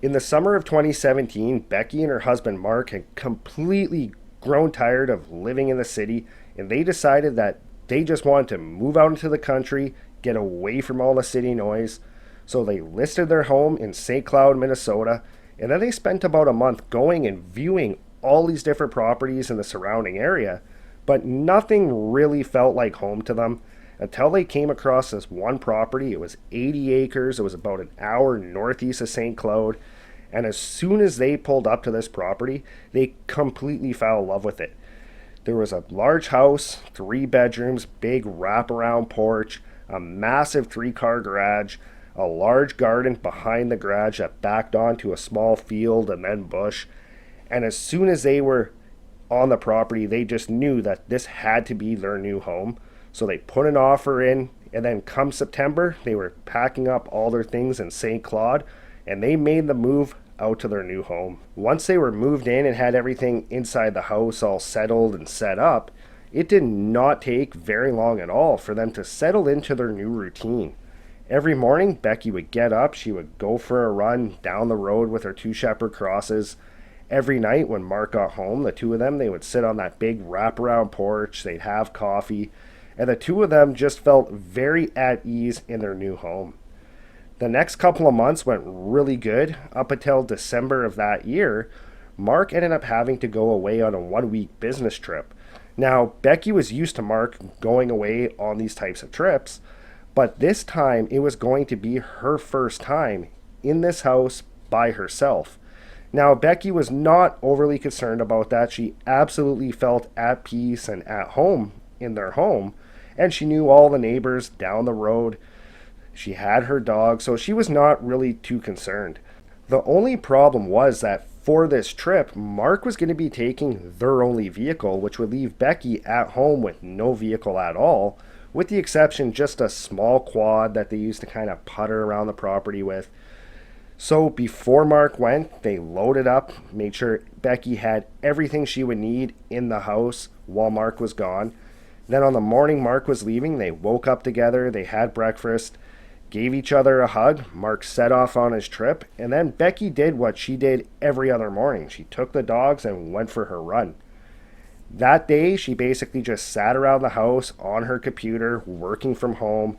In the summer of 2017, Becky and her husband Mark had completely grown tired of living in the city, and they decided that they just wanted to move out into the country, get away from all the city noise. So they listed their home in St. Cloud, Minnesota, and then they spent about a month going and viewing all these different properties in the surrounding area, but nothing really felt like home to them until they came across this one property. It was 80 acres. It was about an hour northeast of St. Cloud. And as soon as they pulled up to this property, they completely fell in love with it. There was a large house, 3 bedrooms, big wraparound porch, a massive 3-car garage, a large garden behind the garage that backed onto a small field and then bush. And as soon as they were on the property, they just knew that this had to be their new home. So they put an offer in, and then come September, they were packing up all their things in St. Claude, and they made the move out to their new home. Once they were moved in and had everything inside the house all settled and set up, it did not take very long at all for them to settle into their new routine. Every morning, Becky would get up, she would go for a run down the road with her 2 shepherd crosses. Every night when Mark got home, the two of them, they would sit on that big wraparound porch, they'd have coffee, and the two of them just felt very at ease in their new home. The next couple of months went really good. Up until December of that year, Mark ended up having to go away on a 1-week business trip. Now, Becky was used to Mark going away on these types of trips, but this time it was going to be her first time in this house by herself. Now, Becky was not overly concerned about that. She absolutely felt at peace and at home in their home, and she knew all the neighbors down the road. She had her dog, so she was not really too concerned. The only problem was that for this trip, Mark was going to be taking their only vehicle, which would leave Becky at home with no vehicle at all, with the exception just a small quad that they used to kind of putter around the property with. So before Mark went, they loaded up, made sure Becky had everything she would need in the house while Mark was gone. Then on the morning Mark was leaving, they woke up together, they had breakfast, gave each other a hug. Mark set off on his trip, and then Becky did what she did every other morning. She took the dogs and went for her run. That day, she basically just sat around the house on her computer, working from home.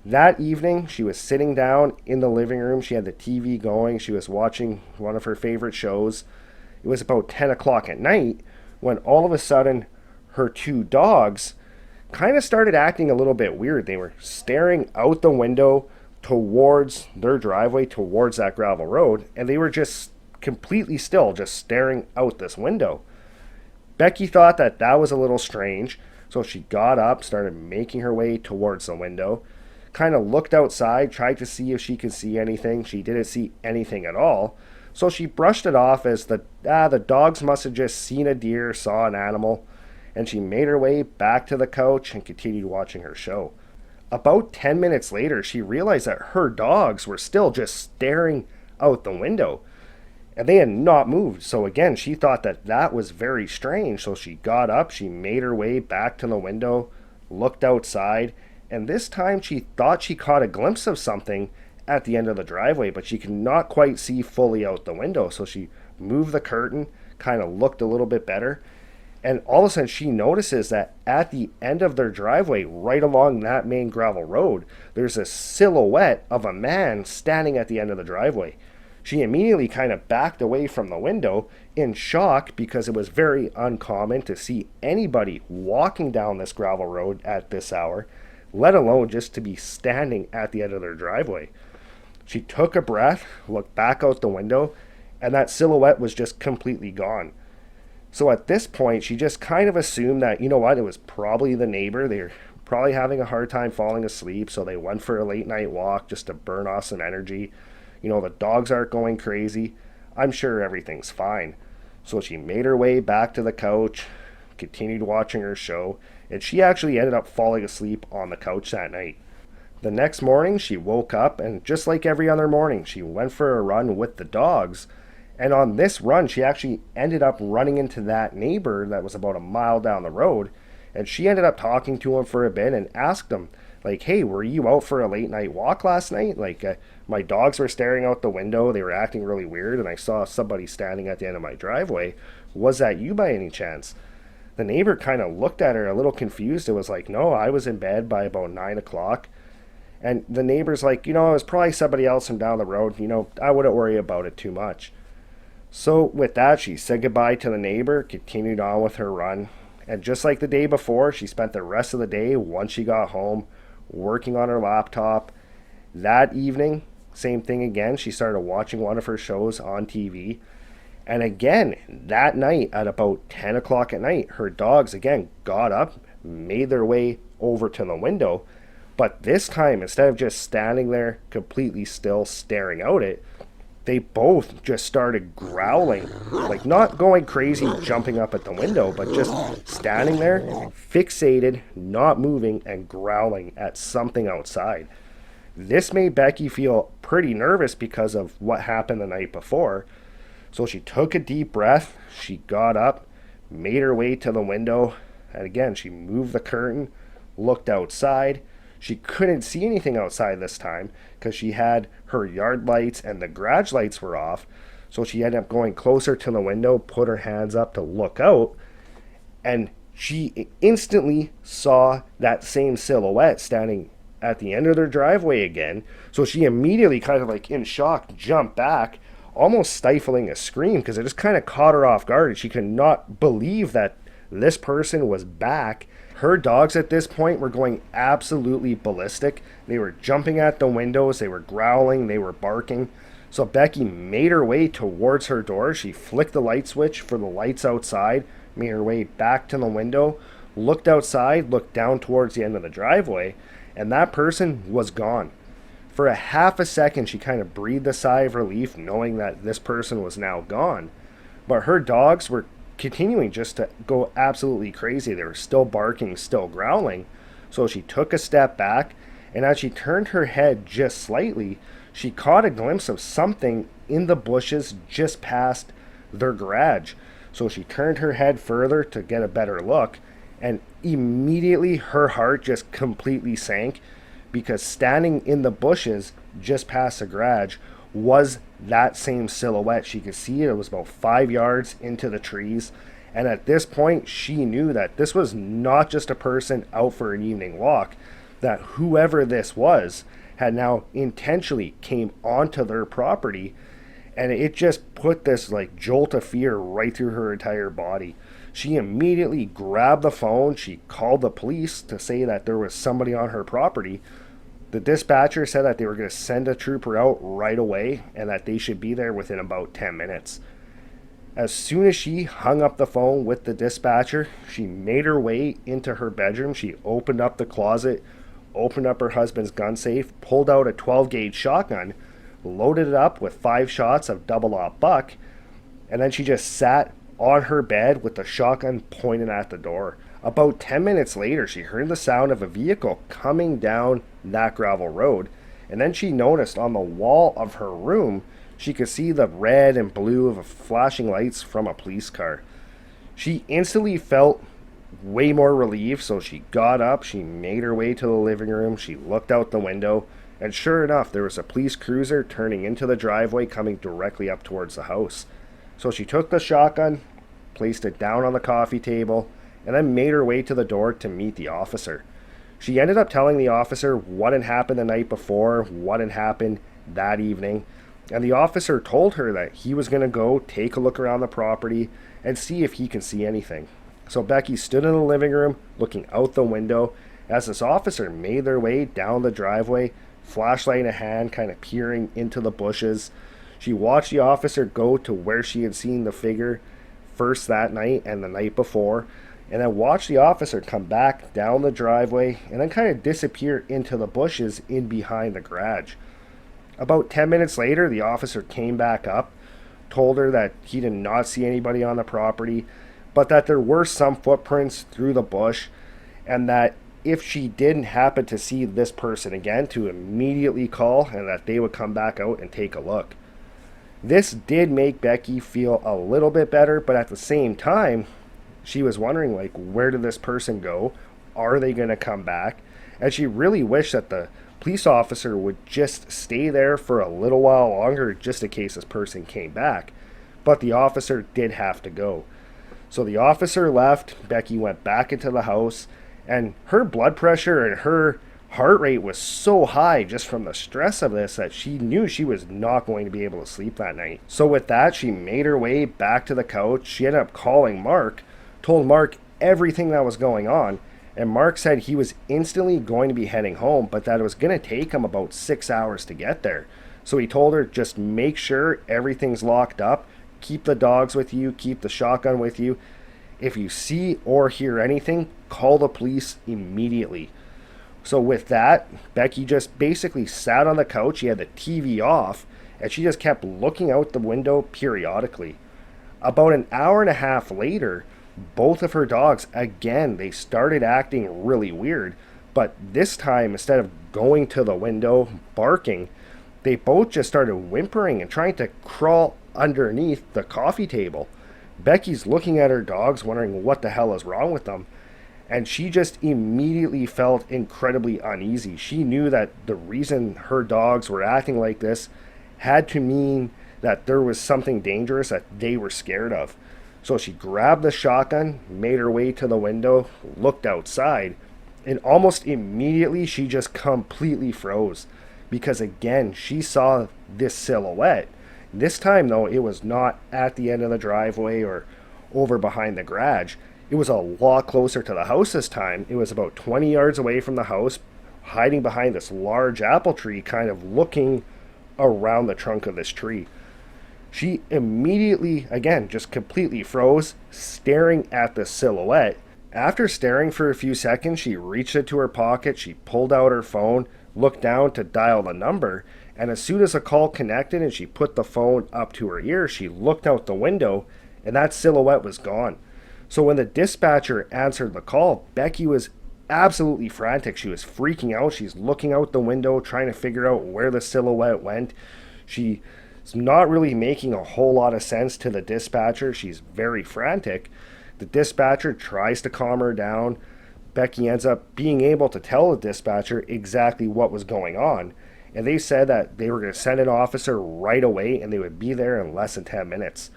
That evening, she was sitting down in the living room. She had the TV going. She was watching one of her favorite shows. It was about 10 o'clock at night when all of a sudden her 2 dogs kind of started acting a little bit weird. They were staring out the window towards their driveway, towards that gravel road, and they were just completely still, just staring out this window. Becky thought that that was a little strange, so she got up, started making her way towards the window, kind of looked outside, tried to see if she could see anything. She didn't see anything at all, so she brushed it off as the dogs must have just seen a deer, saw an animal, and she made her way back to the couch and continued watching her show. About 10 minutes later, she realized that her dogs were still just staring out the window, and they had not moved. So again, she thought that that was very strange. So she got up, she made her way back to the window, looked outside, and this time she thought she caught a glimpse of something at the end of the driveway, but she could not quite see fully out the window. So she moved the curtain, kind of looked a little bit better, and all of a sudden she notices that at the end of their driveway, right along that main gravel road, there's a silhouette of a man standing at the end of the driveway. She immediately kind of backed away from the window in shock because it was very uncommon to see anybody walking down this gravel road at this hour, let alone just to be standing at the end of their driveway. She took a breath, looked back out the window, and that silhouette was just completely gone. So at this point, she just kind of assumed that, you know what, it was probably the neighbor. They were probably having a hard time falling asleep, so they went for a late night walk just to burn off some energy. You know, the dogs aren't going crazy. I'm sure everything's fine. So she made her way back to the couch, continued watching her show, and she actually ended up falling asleep on the couch that night. The next morning, she woke up, and just like every other morning, she went for a run with the dogs. And on this run, she actually ended up running into that neighbor that was about a mile down the road. And she ended up talking to him for a bit and asked him, like, hey, were you out for a late night walk last night? Like, my dogs were staring out the window. They were acting really weird, and I saw somebody standing at the end of my driveway. Was that you by any chance? The neighbor kind of looked at her a little confused. It was like, no, I was in bed by about 9 o'clock. And the neighbor's like, it was probably somebody else from down the road. I wouldn't worry about it too much. So with that, she said goodbye to the neighbor, continued on with her run. And just like the day before, she spent the rest of the day, once she got home, working on her laptop. That evening, same thing again. She started watching one of her shows on TV. And again, that night at about 10 o'clock at night, her dogs again got up, made their way over to the window. But this time, instead of just standing there completely still staring out it, they both just started growling, like not going crazy jumping up at the window, but just standing there, fixated, not moving, and growling at something outside. This made Becky feel pretty nervous because of what happened the night before. So she took a deep breath, she got up, made her way to the window, and again, she moved the curtain, looked outside. She couldn't see anything outside this time because she had her yard lights and the garage lights were off. So she ended up going closer to the window, put her hands up to look out, and she instantly saw that same silhouette standing at the end of their driveway again. So she immediately, kind of like in shock, jumped back, almost stifling a scream because it just kind of caught her off guard. She could not believe that this person was back. Her dogs at this point were going absolutely ballistic. They were jumping at the windows, they were growling, they were barking. So Becky made her way towards her door. She flicked the light switch for the lights outside, made her way back to the window, looked outside, looked down towards the end of the driveway, and that person was gone. For a half a second, she kind of breathed a sigh of relief knowing that this person was now gone. But her dogs were continuing just to go absolutely crazy. They were still barking, still growling. So she took a step back, and as she turned her head just slightly, she caught a glimpse of something in the bushes just past their garage. So she turned her head further to get a better look, and immediately her heart just completely sank because standing in the bushes just past the garage was that same silhouette. She could see it. It was about 5 yards into the trees. And at this point, she knew that this was not just a person out for an evening walk, that whoever this was had now intentionally came onto their property. And it just put this like jolt of fear right through her entire body. She immediately grabbed the phone. She called the police to say that there was somebody on her property. The dispatcher said that they were going to send a trooper out right away and that they should be there within about 10 minutes. As soon as she hung up the phone with the dispatcher, she made her way into her bedroom. She opened up the closet, opened up her husband's gun safe, pulled out a 12-gauge shotgun, loaded it up with 5 shots of double-aught buck, and then she just sat on her bed with the shotgun pointed at the door. About 10 minutes later, she heard the sound of a vehicle coming down that gravel road, and then she noticed on the wall of her room, she could see the red and blue of flashing lights from a police car. She instantly felt way more relieved, so she got up, she made her way to the living room, she looked out the window, and sure enough, there was a police cruiser turning into the driveway coming directly up towards the house. So she took the shotgun, placed it down on the coffee table, and then made her way to the door to meet the officer. She ended up telling the officer what had happened the night before, what had happened that evening, and the officer told her that he was going to go take a look around the property and see if he can see anything. So Becky stood in the living room looking out the window as this officer made their way down the driveway, flashlight in hand, kind of peering into the bushes. She watched the officer go to where she had seen the figure first that night and the night before, and then watched the officer come back down the driveway and then kind of disappear into the bushes in behind the garage. About 10 minutes later, the officer came back up, told her that he did not see anybody on the property, but that there were some footprints through the bush, and that if she didn't happen to see this person again, to immediately call and that they would come back out and take a look. This did make Becky feel a little bit better, but at the same time, she was wondering, like, where did this person go? Are they going to come back? and she really wished that the police officer would just stay there for a little while longer just in case this person came back. But the officer did have to go. So the officer left, Becky went back into the house, and her blood pressure and her heart rate was so high just from the stress of this that she knew she was not going to be able to sleep that night. So with that, she made her way back to the couch. She ended up calling Mark, told Mark everything that was going on, and Mark said he was instantly going to be heading home, but that it was going to take him about 6 hours to get there. So he told her, just make sure everything's locked up, keep the dogs with you, keep the shotgun with you. If you see or hear anything, call the police immediately. So with that, Becky just basically sat on the couch. She had the TV off, and she just kept looking out the window periodically. About an hour and a half later, both of her dogs, again, they started acting really weird. But this time, instead of going to the window, barking, they both just started whimpering and trying to crawl underneath the coffee table. Becky's looking at her dogs, wondering what the hell is wrong with them. And she just immediately felt incredibly uneasy. She knew that the reason her dogs were acting like this had to mean that there was something dangerous that they were scared of. So she grabbed the shotgun, made her way to the window, looked outside, and almost immediately she just completely froze. Because again, she saw this silhouette. This time though, it was not at the end of the driveway or over behind the garage. It was a lot closer to the house this time. It was about 20 yards away from the house, hiding behind this large apple tree, kind of looking around the trunk of this tree. She immediately, again, just completely froze, staring at the silhouette. After staring for a few seconds, she reached into her pocket, she pulled out her phone, looked down to dial the number, and as soon as a call connected and she put the phone up to her ear, she looked out the window, and that silhouette was gone. So when the dispatcher answered the call, Becky was absolutely frantic. She was freaking out. She's looking out the window, trying to figure out where the silhouette went. She's not really making a whole lot of sense to the dispatcher. She's very frantic. The dispatcher tries to calm her down. Becky ends up being able to tell the dispatcher exactly what was going on. And they said that they were going to send an officer right away and they would be there in less than 10 minutes.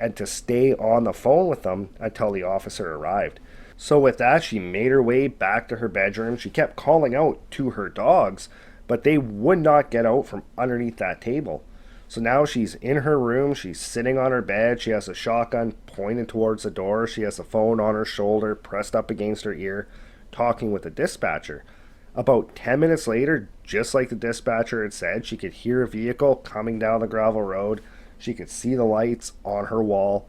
And to stay on the phone with them until the officer arrived. So with that, she made her way back to her bedroom. She kept calling out to her dogs, but they would not get out from underneath that table. So now she's in her room, she's sitting on her bed, she has a shotgun pointed towards the door, she has the phone on her shoulder, pressed up against her ear, talking with the dispatcher. About 10 minutes later, just like the dispatcher had said, she could hear a vehicle coming down the gravel road. She could see the lights on her wall.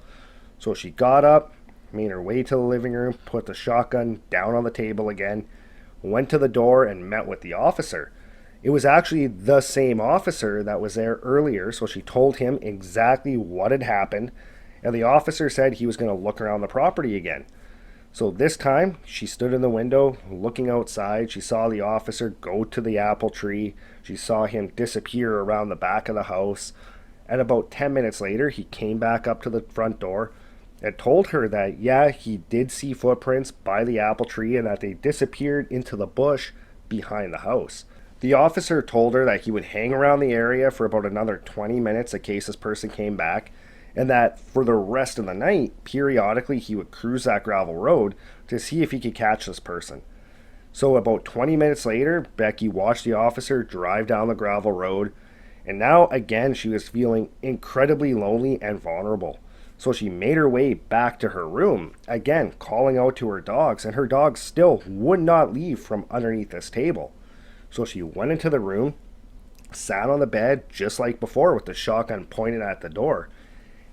So she got up, made her way to the living room, put the shotgun down on the table again, went to the door and met with the officer. It was actually the same officer that was there earlier, so she told him exactly what had happened, and the officer said he was going to look around the property again. So this time, she stood in the window, looking outside. She saw the officer go to the apple tree. She saw him disappear around the back of the house. And about 10 minutes later, he came back up to the front door and told her that, yeah, he did see footprints by the apple tree and that they disappeared into the bush behind the house. The officer told her that he would hang around the area for about another 20 minutes in case this person came back, and that for the rest of the night, periodically he would cruise that gravel road to see if he could catch this person. So about 20 minutes later, Becky watched the officer drive down the gravel road, and now again she was feeling incredibly lonely and vulnerable. So she made her way back to her room, again calling out to her dogs, and her dogs still would not leave from underneath this table. So she went into the room, sat on the bed just like before with the shotgun pointed at the door.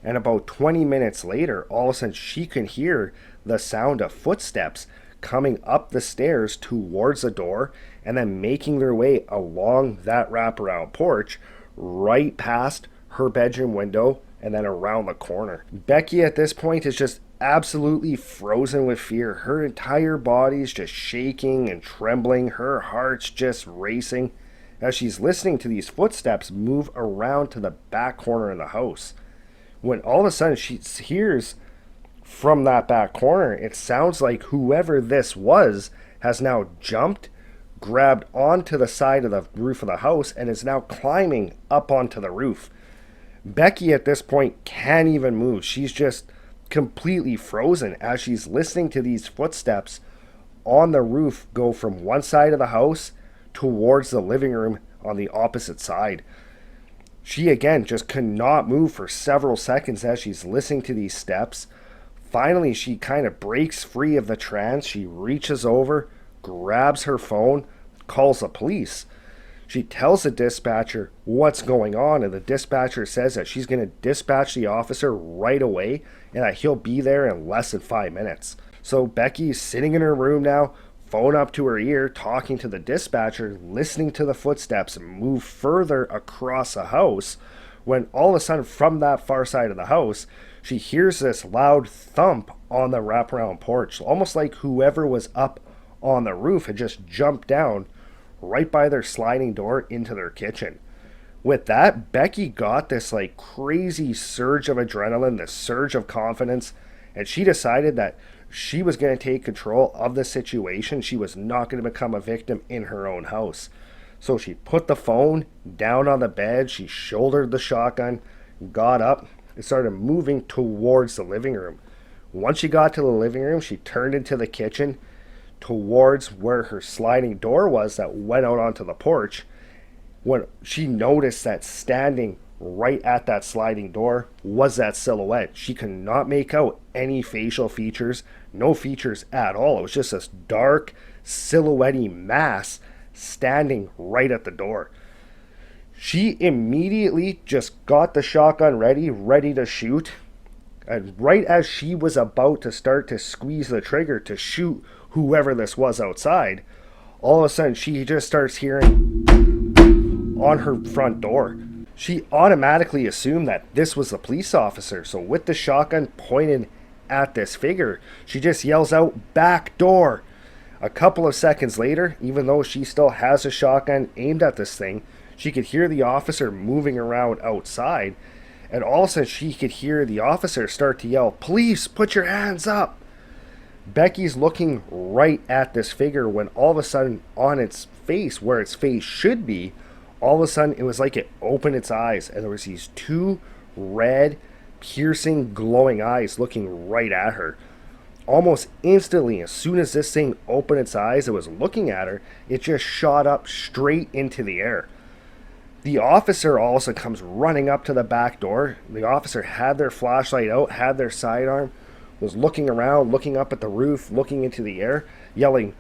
And about 20 minutes later, all of a sudden she could hear the sound of footsteps coming up the stairs towards the door and then making their way along that wraparound porch right past her bedroom window and then around the corner. Becky at this point is just absolutely frozen with fear. Her entire body's just shaking and trembling. Her heart's just racing as she's listening to these footsteps move around to the back corner of the house. When all of a sudden she hears from that back corner, it sounds like whoever this was has now jumped, grabbed onto the side of the roof of the house and is now climbing up onto the roof. Becky at this point can't even move. She's just completely frozen as she's listening to these footsteps on the roof go from one side of the house towards the living room on the opposite side. She again just could not move for several seconds as she's listening to these steps. Finally, she kind of breaks free of the trance. She reaches over, grabs her phone, calls the police. She tells the dispatcher what's going on, and the dispatcher says that she's going to dispatch the officer right away and that he'll be there in less than 5 minutes. So Becky's sitting in her room now, phone up to her ear, talking to the dispatcher, listening to the footsteps move further across the house, when all of a sudden from that far side of the house, she hears this loud thump on the wraparound porch, almost like whoever was up on the roof had just jumped down right by their sliding door into their kitchen. With that, Becky got this like crazy surge of adrenaline, this surge of confidence, and she decided that she was going to take control of the situation. She was not going to become a victim in her own house. So she put the phone down on the bed, she shouldered the shotgun, got up, and started moving towards the living room. Once she got to the living room, she turned into the kitchen towards where her sliding door was that went out onto the porch, when she noticed that standing right at that sliding door was that silhouette. She could not make out any facial features, no features at all. It was just this dark, silhouette-y mass standing right at the door. She immediately just got the shotgun ready to shoot. And right as she was about to start to squeeze the trigger to shoot whoever this was outside, all of a sudden she just starts hearing on her front door. She automatically assumed that this was the police officer. So with the shotgun pointed at this figure, she just yells out, "Back door!" A couple of seconds later, even though she still has a shotgun aimed at this thing, she could hear the officer moving around outside. And all of a sudden she could hear the officer start to yell, "Police, put your hands up!" Becky's looking right at this figure when all of a sudden on its face, where its face should be, all of a sudden it was like it opened its eyes and there was these two red, piercing, glowing eyes looking right at her. Almost instantly, as soon as this thing opened its eyes, it was looking at her, it just shot up straight into the air. The officer also comes running up to the back door. The officer had their flashlight out, had their sidearm, was looking around, looking up at the roof, looking into the air, yelling,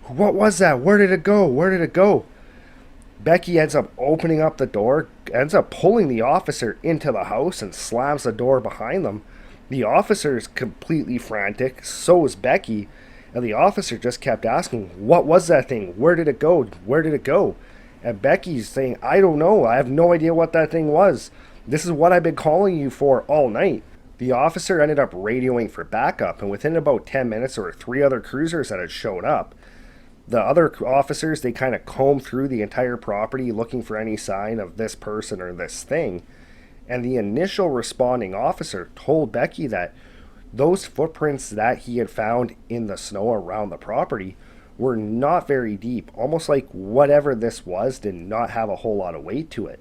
"What was that? Where did it go? Where did it go?" Becky ends up opening up the door, ends up pulling the officer into the house and slams the door behind them. The officer is completely frantic, so is Becky, and the officer just kept asking, "What was that thing? Where did it go? Where did it go?" And Becky's saying, "I don't know. I have no idea what that thing was. This is what I've been calling you for all night." The officer ended up radioing for backup, and within about 10 minutes there were 3 other cruisers that had shown up. The other officers, they kind of combed through the entire property looking for any sign of this person or this thing. And the initial responding officer told Becky that those footprints that he had found in the snow around the property were not very deep, almost like whatever this was did not have a whole lot of weight to it.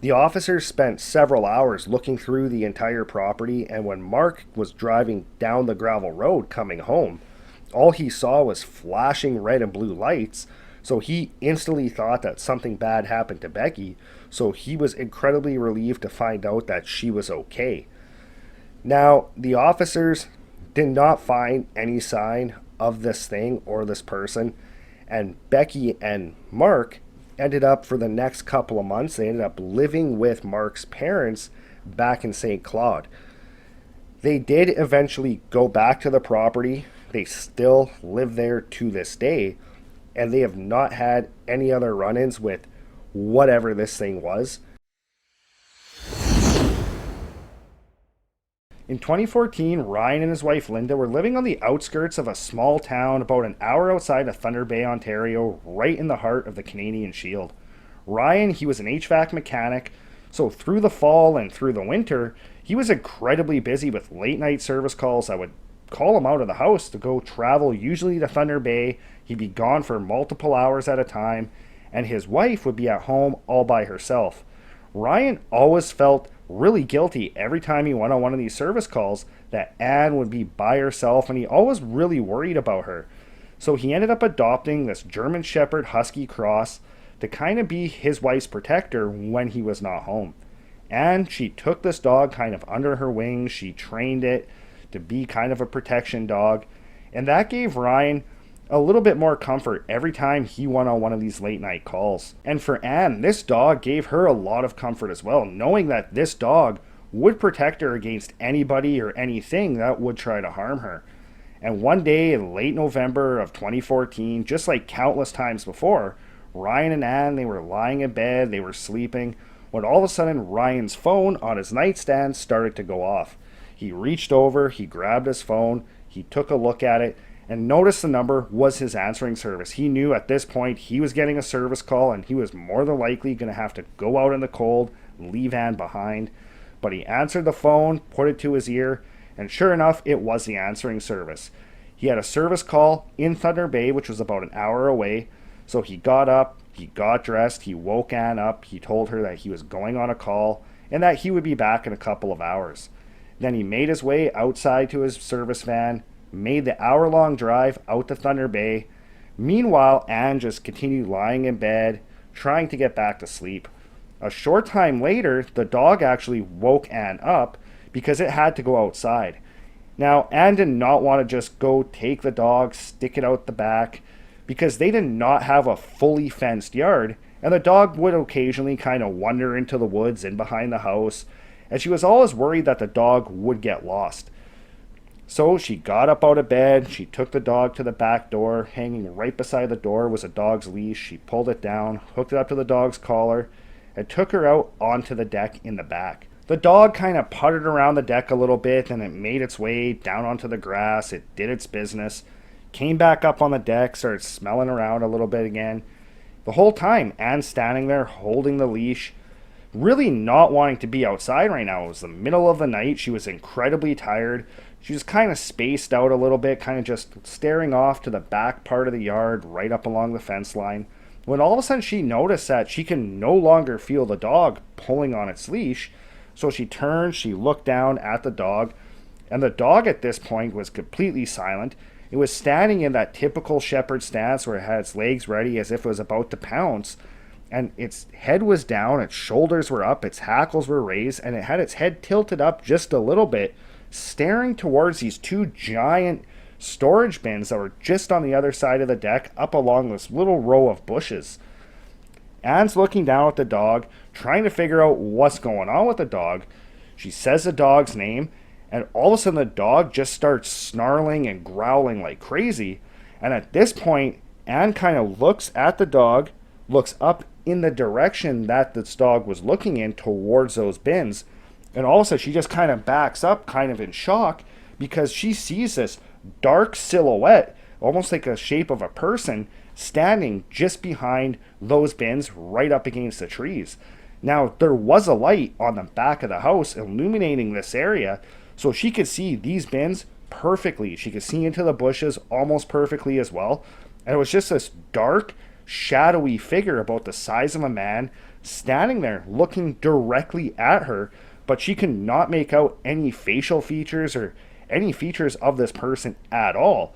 The officers spent several hours looking through the entire property, and when Mark was driving down the gravel road coming home, all he saw was flashing red and blue lights, so he instantly thought that something bad happened to Becky, so he was incredibly relieved to find out that she was okay. Now, the officers did not find any sign of this thing or this person, and Becky and Mark ended up, for the next couple of months, they ended up living with Mark's parents back in St. Claude. They did eventually go back to the property. They still live there to this day, and they have not had any other run-ins with whatever this thing was. In 2014, Ryan and his wife Linda were living on the outskirts of a small town about an hour outside of Thunder Bay, Ontario, right in the heart of the Canadian Shield. Ryan, he was an HVAC mechanic, so through the fall and through the winter, he was incredibly busy with late night service calls that would call him out of the house to go travel, usually to Thunder Bay. He'd be gone for multiple hours at a time, and his wife would be at home all by herself. Ryan always felt really guilty every time he went on one of these service calls that Anne would be by herself, and he always really worried about her. So he ended up adopting this German Shepherd Husky cross to kind of be his wife's protector when he was not home. And she took this dog kind of under her wing. She trained it to be kind of a protection dog. And that gave Ryan a little bit more comfort every time he went on one of these late night calls. And for Anne, this dog gave her a lot of comfort as well, knowing that this dog would protect her against anybody or anything that would try to harm her. And one day in late November of 2014, just like countless times before, Ryan and Anne, they were lying in bed, they were sleeping, when all of a sudden Ryan's phone on his nightstand started to go off. He reached over, he grabbed his phone, he took a look at it, and noticed the number was his answering service. He knew at this point he was getting a service call, and he was more than likely going to have to go out in the cold, leave Anne behind. But he answered the phone, put it to his ear, and sure enough, it was the answering service. He had a service call in Thunder Bay, which was about an hour away. So he got up, he got dressed, he woke Anne up, he told her that he was going on a call, and that he would be back in a couple of hours. Then he made his way outside to his service van, made the hour-long drive out to Thunder Bay. Meanwhile, Anne just continued lying in bed, trying to get back to sleep. A short time later, the dog actually woke Anne up because it had to go outside. Now, Anne did not want to just go take the dog, stick it out the back, because they did not have a fully fenced yard, and the dog would occasionally kind of wander into the woods in behind the house, and she was always worried that the dog would get lost. So she got up out of bed, she took the dog to the back door. Hanging right beside the door was a dog's leash. She pulled it down, hooked it up to the dog's collar, and took her out onto the deck in the back. The dog kind of puttered around the deck a little bit, and it made its way down onto the grass. It did its business, came back up on the deck, started smelling around a little bit again. The whole time, Anne's standing there holding the leash, really not wanting to be outside right now. It was the middle of the night. She was incredibly tired. She was kind of spaced out a little bit, kind of just staring off to the back part of the yard, right up along the fence line, when all of a sudden she noticed that she can no longer feel the dog pulling on its leash. So she turned, she looked down at the dog, and the dog at this point was completely silent. It was standing in that typical shepherd stance where it had its legs ready as if it was about to pounce, and its head was down, its shoulders were up, its hackles were raised, and it had its head tilted up just a little bit, staring towards these two giant storage bins that were just on the other side of the deck, up along this little row of bushes. Anne's looking down at the dog, trying to figure out what's going on with the dog. She says the dog's name, and all of a sudden the dog just starts snarling and growling like crazy. And at this point, Anne kind of looks at the dog, looks up in the direction that this dog was looking in towards those bins, and all of a sudden she just kind of backs up, kind of in shock, because she sees this dark silhouette, almost like a shape of a person, standing just behind those bins right up against the trees. Now, there was a light on the back of the house illuminating this area, so she could see these bins perfectly. She could see into the bushes almost perfectly as well. And it was just this dark, shadowy figure about the size of a man standing there looking directly at her, but she could not make out any facial features or any features of this person at all.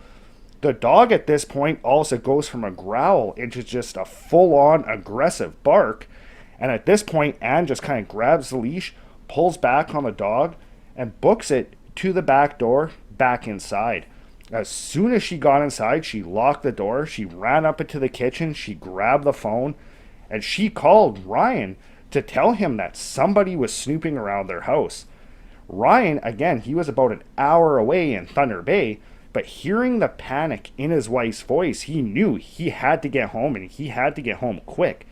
The dog at this point also goes from a growl into just a full-on aggressive bark. And at this point, Anne just kind of grabs the leash, pulls back on the dog, and books it to the back door, back inside. As soon as she got inside, she locked the door, she ran up into the kitchen, she grabbed the phone, and she called Ryan to tell him that somebody was snooping around their house. Ryan, again, he was about an hour away in Thunder Bay, but hearing the panic in his wife's voice, he knew he had to get home, and he had to get home quick.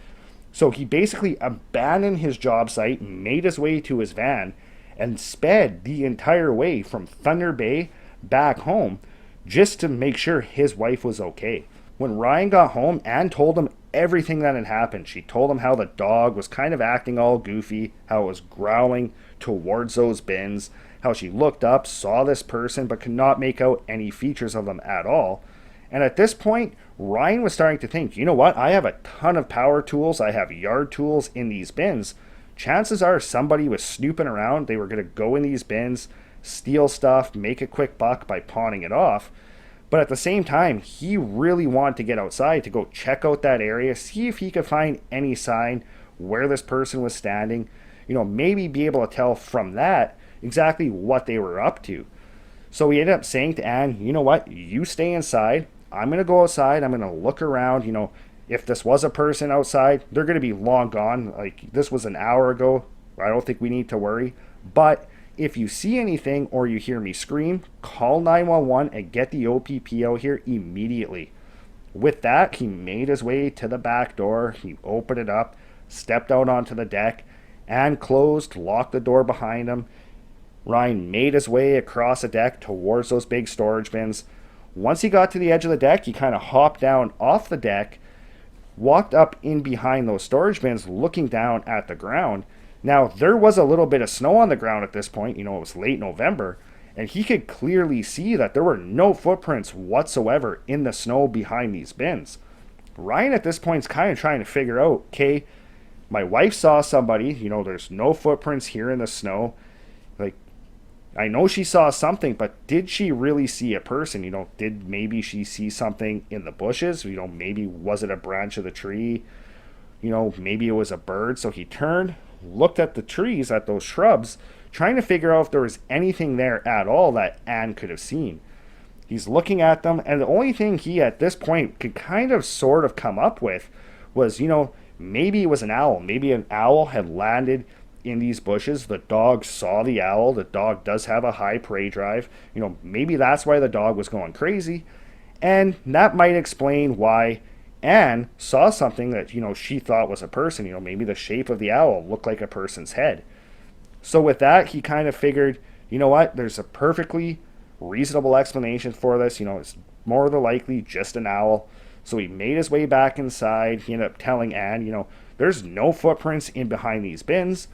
So he basically abandoned his job site, made his way to his van, and sped the entire way from Thunder Bay back home just to make sure his wife was okay. When Ryan got home, Anne told him everything that had happened. She told him how the dog was kind of acting all goofy, how it was growling towards those bins, how she looked up, saw this person, but could not make out any features of them at all. And at this point, Ryan was starting to think, you know what? I have a ton of power tools. I have yard tools in these bins. Chances are somebody was snooping around. They were going to go in these bins, steal stuff, make a quick buck by pawning it off. But at the same time, he really wanted to get outside to go check out that area, see if he could find any sign where this person was standing, maybe be able to tell from that exactly what they were up to. So he ended up saying to Anne, you know what, you stay inside. I'm going to go outside. I'm going to look around. If this was a person outside, they're going to be long gone. Like, this was an hour ago. I don't think we need to worry. But if you see anything or you hear me scream, call 911 and get the OPP out here immediately. With that, he made his way to the back door. He opened it up, stepped out onto the deck, and closed, locked the door behind him. Ryan made his way across the deck towards those big storage bins. Once he got to the edge of the deck, he kind of hopped down off the deck, walked up in behind those storage bins, looking down at the ground. Now, there was a little bit of snow on the ground at this point. It was late November, and he could clearly see that there were no footprints whatsoever in the snow behind these bins. Ryan at this point is kind of trying to figure out, okay, my wife saw somebody, there's no footprints here in the snow. Like, I know she saw something, but did she really see a person? Did maybe she see something in the bushes? Maybe was it a branch of the tree? Maybe it was a bird. So he turned, looked at the trees, at those shrubs, trying to figure out if there was anything there at all that Anne could have seen. He's looking at them, and the only thing he at this point could kind of sort of come up with was, maybe it was an owl. Maybe an owl had landed in these bushes. The dog saw the owl. The dog does have a high prey drive. Maybe that's why the dog was going crazy. And that might explain why Anne saw something that, she thought was a person. Maybe the shape of the owl looked like a person's head. So with that, he kind of figured, there's a perfectly reasonable explanation for this. It's more than likely just an owl. So he made his way back inside. He ended up telling Anne, there's no footprints in behind these bins.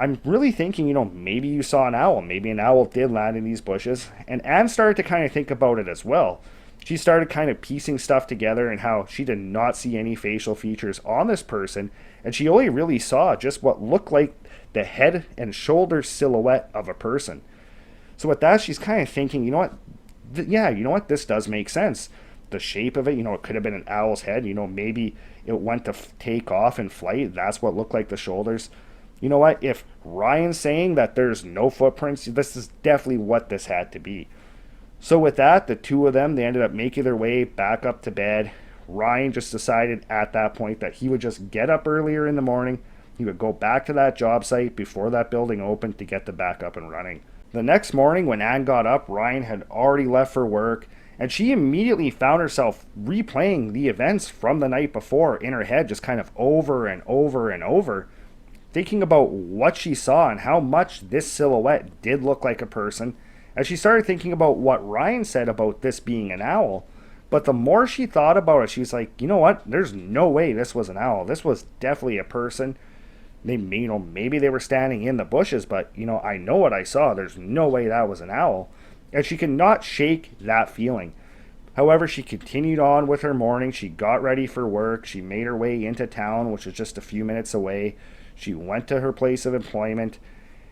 I'm really thinking, maybe you saw an owl. Maybe an owl did land in these bushes. And Anne started to kind of think about it as well. She started kind of piecing stuff together and how she did not see any facial features on this person. And she only really saw just what looked like the head and shoulder silhouette of a person. So with that, she's kind of thinking, this does make sense. The shape of it, it could have been an owl's head. Maybe it went to take off in flight. That's what looked like the shoulders. If Ryan's saying that there's no footprints, this is definitely what this had to be. So with that, the two of them, they ended up making their way back up to bed. Ryan just decided at that point that he would just get up earlier in the morning. He would go back to that job site before that building opened to get the back up and running. The next morning when Anne got up, Ryan had already left for work, and she immediately found herself replaying the events from the night before in her head, just kind of over and over and over, thinking about what she saw and how much this silhouette did look like a person. And she started thinking about what Ryan said about this being an owl. But the more she thought about it, she was like, there's no way this was an owl. This was definitely a person. Maybe they were standing in the bushes, but, I know what I saw. There's no way that was an owl. And she could not shake that feeling. However, she continued on with her morning. She got ready for work. She made her way into town, which was just a few minutes away. She went to her place of employment.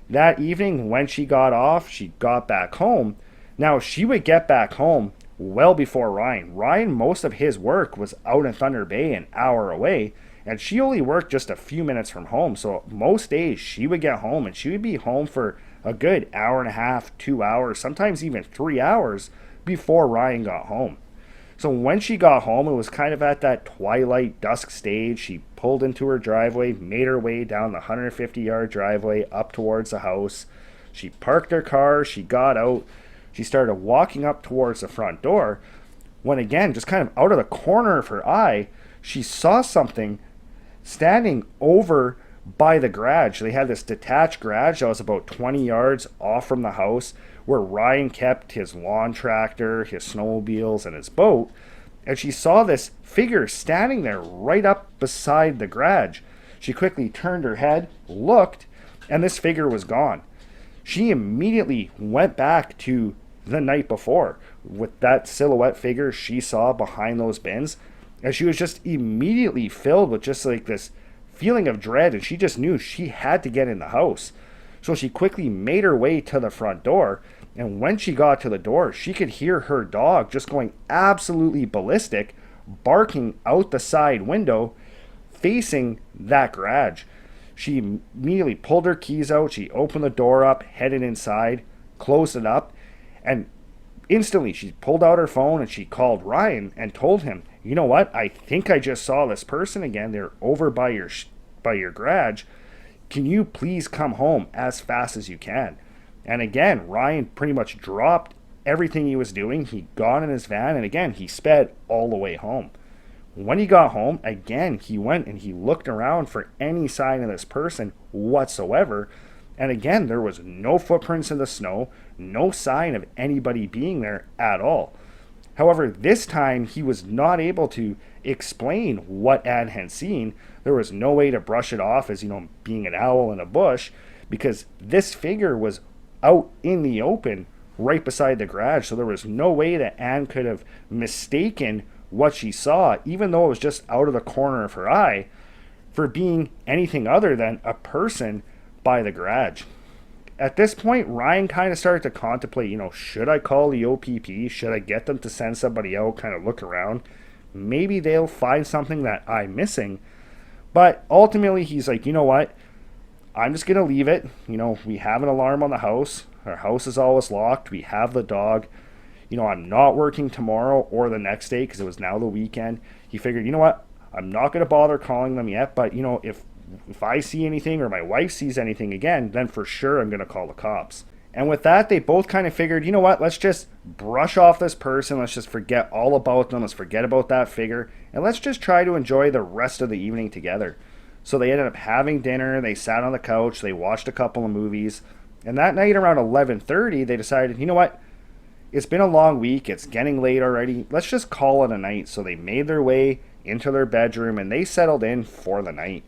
That evening, when she got off, she got back home. Now, she would get back home well before Ryan. Ryan, most of his work was out in Thunder Bay, an hour away, and she only worked just a few minutes from home. So most days, she would get home, and she would be home for a good hour and a half, 2 hours, sometimes even 3 hours before Ryan got home. So when she got home, it was kind of at that twilight dusk stage. She pulled into her driveway, made her way down the 150-yard driveway up towards the house. She parked her car, she got out, she started walking up towards the front door, when again, just kind of out of the corner of her eye, she saw something standing over by the garage. They had this detached garage that was about 20 yards off from the house, where Ryan kept his lawn tractor, his snowmobiles, and his boat. And she saw this figure standing there right up beside the garage. She quickly turned her head, looked, and this figure was gone. she immediately went back to the night before with that silhouette figure she saw behind those bins. And she was just immediately filled with just like this feeling of dread. And she just knew she had to get in the house. So she quickly made her way to the front door. And when she got to the door, she could hear her dog just going absolutely ballistic, barking out the side window facing that garage. She immediately pulled her keys out. She opened the door up, headed inside, closed it up, and instantly she pulled out her phone and she called Ryan and told him, you know what? I think I just saw this person again. They're over by your garage. Can you please come home as fast as you can? And again, Ryan pretty much dropped everything he was doing. He got in his van and again, he sped all the way home. When he got home, again, he went and he looked around for any sign of this person whatsoever. And again, there was no footprints in the snow, no sign of anybody being there at all. However, this time he was not able to explain what Anne had seen. There was no way to brush it off as, being an owl in a bush, because this figure was out in the open right beside the garage. So there was no way that Anne could have mistaken what she saw, even though it was just out of the corner of her eye, for being anything other than a person by the garage. At this point, Ryan kind of started to contemplate, should I call the OPP? Should I get them to send somebody out, kind of look around? Maybe they'll find something that I'm missing. But ultimately, he's like, you know what? I'm just going to leave it. We have an alarm on the house. Our house is always locked. We have the dog. I'm not working tomorrow or the next day because it was now the weekend. He figured, you know what? I'm not going to bother calling them yet, but, if I see anything or my wife sees anything again, then for sure I'm going to call the cops. And with that, they both kind of figured, you know what? Let's just brush off this person. Let's just forget all about them. Let's forget about that figure. And let's just try to enjoy the rest of the evening together. So they ended up having dinner. They sat on the couch. They watched a couple of movies. And that night around 11:30, they decided, you know what? It's been a long week. It's getting late already. Let's just call it a night. So they made their way into their bedroom and they settled in for the night.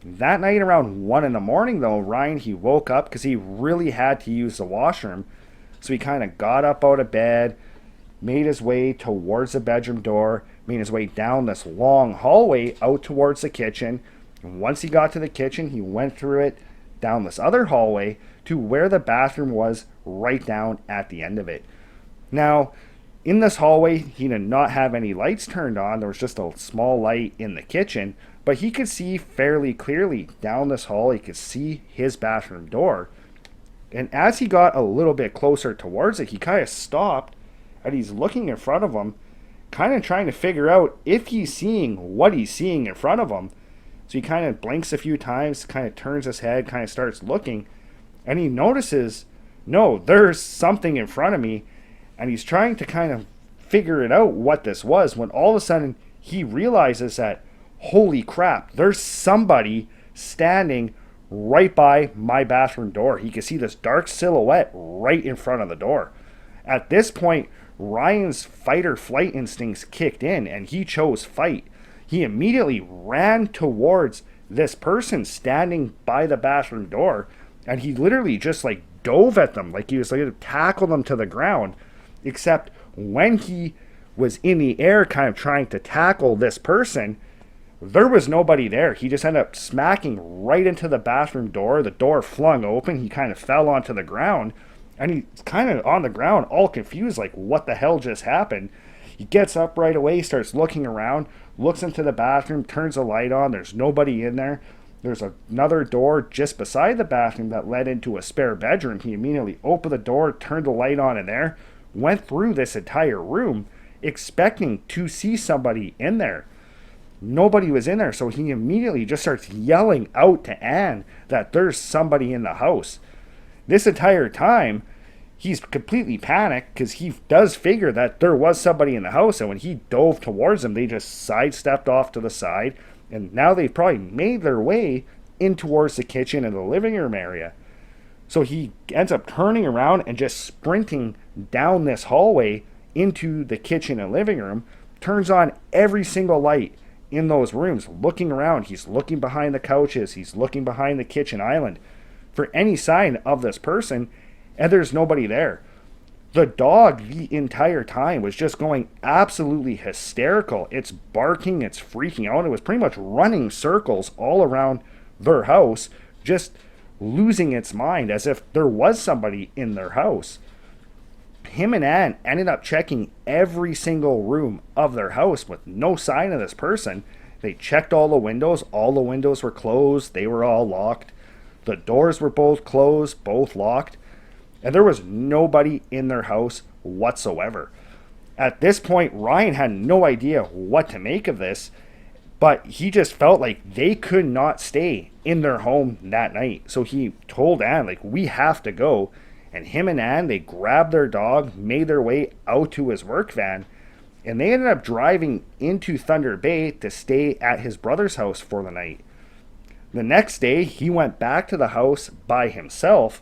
That night around 1 a.m, though, Ryan, he woke up because he really had to use the washroom. So he kind of got up out of bed, made his way towards the bedroom door, made his way down this long hallway out towards the kitchen. And once he got to the kitchen, he went through it down this other hallway to where the bathroom was right down at the end of it. Now, in this hallway, he did not have any lights turned on. There was just a small light in the kitchen, but he could see fairly clearly down this hall. He could see his bathroom door. And as he got a little bit closer towards it, he kind of stopped and he's looking in front of him, kind of trying to figure out if he's seeing what he's seeing in front of him. So he kind of blinks a few times, kind of turns his head, kind of starts looking, and he notices, no, there's something in front of me. And he's trying to kind of figure it out what this was when all of a sudden he realizes that, holy crap, there's somebody standing right by my bathroom door. He can see this dark silhouette right in front of the door. At this point, Ryan's fight or flight instincts kicked in and he chose fight. He immediately ran towards this person standing by the bathroom door and he literally just dove at them like he was going to tackle them to the ground. Except when he was in the air kind of trying to tackle this person, there was nobody there. He just ended up smacking right into the bathroom door. The door flung open. He kind of fell onto the ground. And he's kind of on the ground all confused, like what the hell just happened. He gets up right away, starts looking around, looks into the bathroom, turns the light on. There's nobody in there. There's another door just beside the bathroom that led into a spare bedroom. He immediately opened the door, turned the light on in there, went through this entire room expecting to see somebody in there. Nobody was in there, so he immediately just starts yelling out to Anne that there's somebody in the house. This entire time, he's completely panicked because he does figure that there was somebody in the house, and when he dove towards them, they just sidestepped off to the side, and now they've probably made their way in towards the kitchen and the living room area. So he ends up turning around and just sprinting down this hallway into the kitchen and living room, turns on every single light in those rooms, looking around. He's looking behind the couches. He's looking behind the kitchen island for any sign of this person. and there's nobody there. The dog the entire time was just going absolutely hysterical. It's barking, it's freaking out. It was pretty much running circles all around their house, just losing its mind as if there was somebody in their house. Him and Anne ended up checking every single room of their house with no sign of this person. They checked all the windows were closed, they were all locked. The doors were both closed, both locked, and there was nobody in their house whatsoever. At this point, Ryan had no idea what to make of this, but he just felt like they could not stay in their home that night. So he told Anne, like, we have to go. And him and Anne, they grabbed their dog, made their way out to his work van, and they ended up driving into Thunder Bay to stay at his brother's house for the night. The next day, he went back to the house by himself,